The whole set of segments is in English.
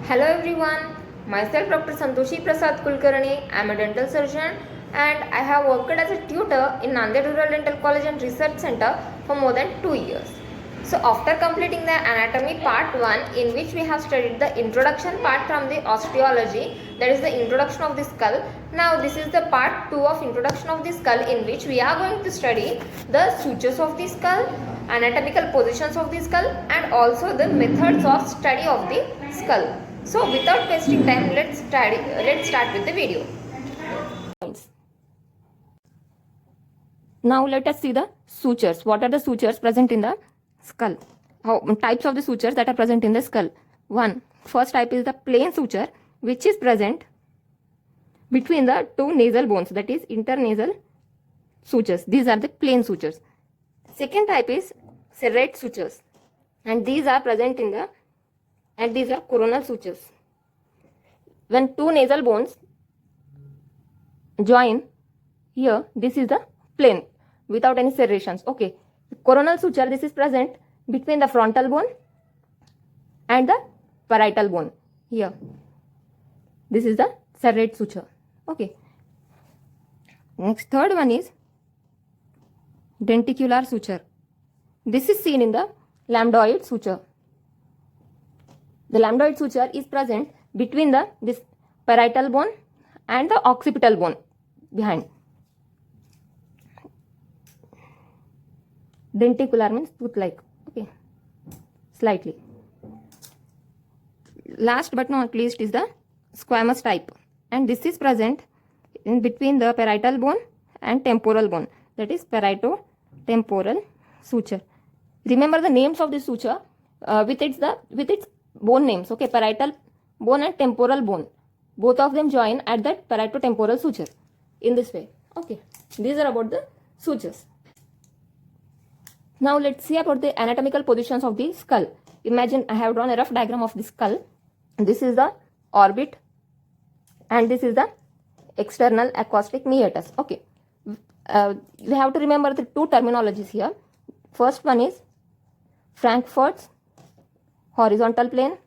Hello everyone, myself Dr. Santoshi Prasad Kulkarni. I am a dental surgeon and I have worked as a tutor in Nanded Rural Dental College and Research Center for more than 2 years. So after completing the anatomy part 1, in which we have studied the introduction part from the osteology, that is the introduction of the skull. Now this is the part 2 of introduction of the skull, in which we are going to study the sutures of the skull, anatomical positions of the skull, and also the methods of study of the skull. So without wasting time, let's start with the video. Now let us see the sutures. What are the sutures present in the skull? How types of the sutures that are present in the skull? First type is the plain suture, which is present between the two nasal bones, that is internasal sutures. These are the plain sutures. Second type is serrate sutures, and these are present in the, and these are coronal sutures. When two nasal bones join here, this is the plain without any serrations. Okay, coronal suture, this is present between the frontal bone and the parietal bone. Here, this is the serrate suture. Okay, next third one is denticular suture. This is seen in the lambdoid suture. The lambdoid suture is present between this parietal bone and the occipital bone behind. Denticular means tooth-like. Okay, slightly. Last but not least is the squamous type, and this is present in between the parietal bone and temporal bone, that is parieto-temporal suture. Remember the names of the suture with its bone names. Okay, parietal bone and temporal bone, both of them join at that parieto-temporal suture in this way. Okay, these are about the sutures. Now let's see about the anatomical positions of the skull. Imagine I have drawn a rough diagram of the skull. This is the orbit and this is the external acoustic meatus. Okay, we have to remember the two terminologies here. First one is Frankfurt's horizontal plane,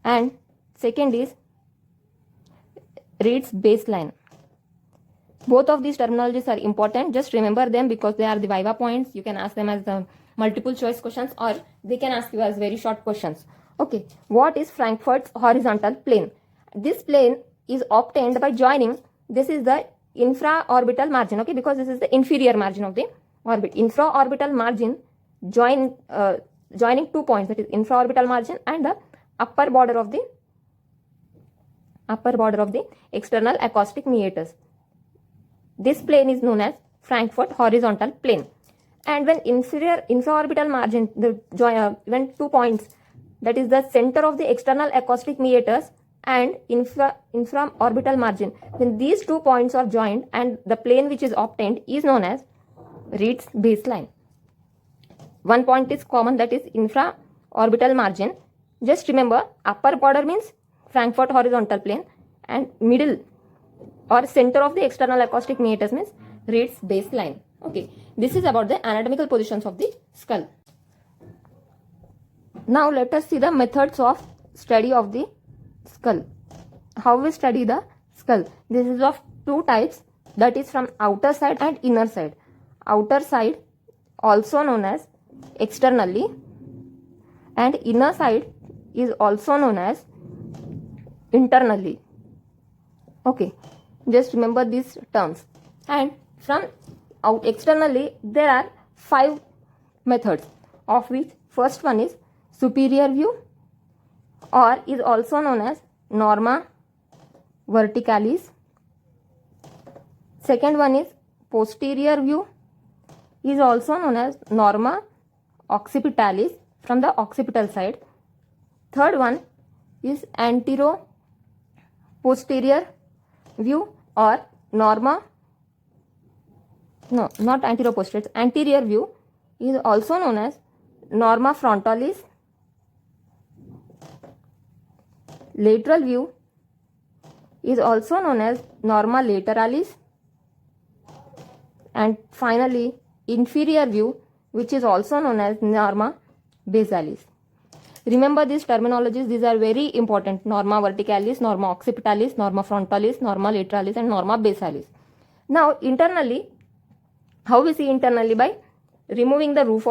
and second is Reed's baseline. Both of these terminologies are important. Just remember them because they are the viva points. You can ask them as the multiple choice questions, or they can ask you as very short questions. Okay, what is Frankfurt's horizontal plane? This plane is obtained by joining, this is the infraorbital margin, okay, because this is the inferior margin of the orbit. Infraorbital margin joining 2 points, that is infraorbital margin and the upper border of the external acoustic meatus. This plane is known as Frankfurt horizontal plane. And when infraorbital margin, when 2 points, that is the center of the external acoustic meatus and infraorbital margin, when these 2 points are joined and the plane which is obtained is known as Reed's baseline. One point is common, that is infraorbital margin. Just remember, upper border means Frankfurt horizontal plane and middle or center of the external acoustic meatus means Reed's baseline. Okay, this is about the anatomical positions of the skull. Now let us see the methods of study of the skull. How we study the skull? This is of two types, that is from outer side and inner side. Outer side also known as externally, and inner side is also known as internally. Okay, just remember these terms. And from out externally there are 5 methods, of which first one is superior view, or is also known as norma verticalis. Second one is posterior view, is also known as norma occipitalis, from the occipital side. Third one is antero posterior view, or norma, no, not antero posterior, anterior view, is also known as norma frontalis. Lateral view is also known as norma lateralis. And finally inferior view, which is also known as norma basalis. Remember these terminologies, these are very important. Norma verticalis, norma occipitalis, norma frontalis, norma lateralis and norma basalis. Now internally, how we see internally? By removing the roof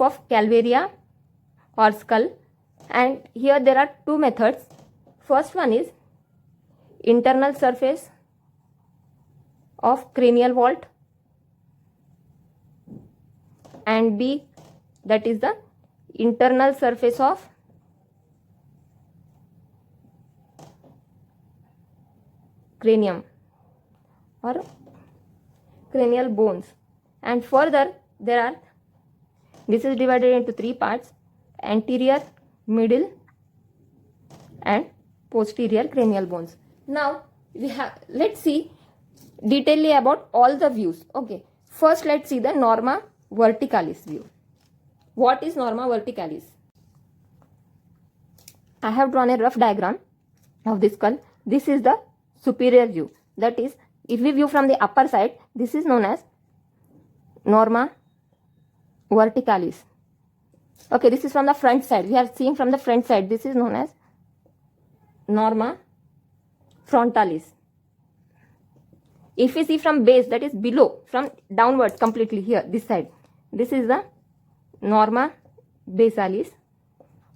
of calvaria or skull, and here there are two methods. First one is internal surface of cranial vault, and B, that is the internal surface of cranium or cranial bones. And further this is divided into three parts: anterior, middle and posterior cranial bones. Now let's see detailedly about all the views. Okay, first let's see the norma verticalis view. What is norma verticalis? I have drawn a rough diagram of this skull. This is the superior view. That is, if we view from the upper side, this is known as norma verticalis. Okay, this is from the front side. We have seen from the front side. This is known as norma frontalis. If we see from base, that is below, from downwards completely here, this side, this is the norma basalis.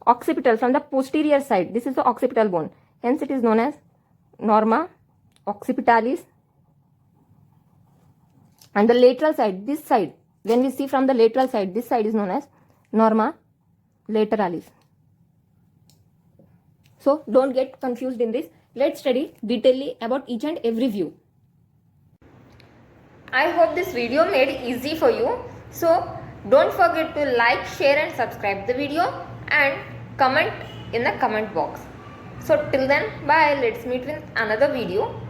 Occipital, from the posterior side, this is the occipital bone. Hence it is known as norma occipitalis. And the lateral side, this side, when we see from the lateral side, this side is known as norma lateralis. So don't get confused in this. Let's study detailedly about each and every view. I hope this video made easy for you. So don't forget to like, share and subscribe the video and comment in the comment box. So till then, bye. Let's meet with another video.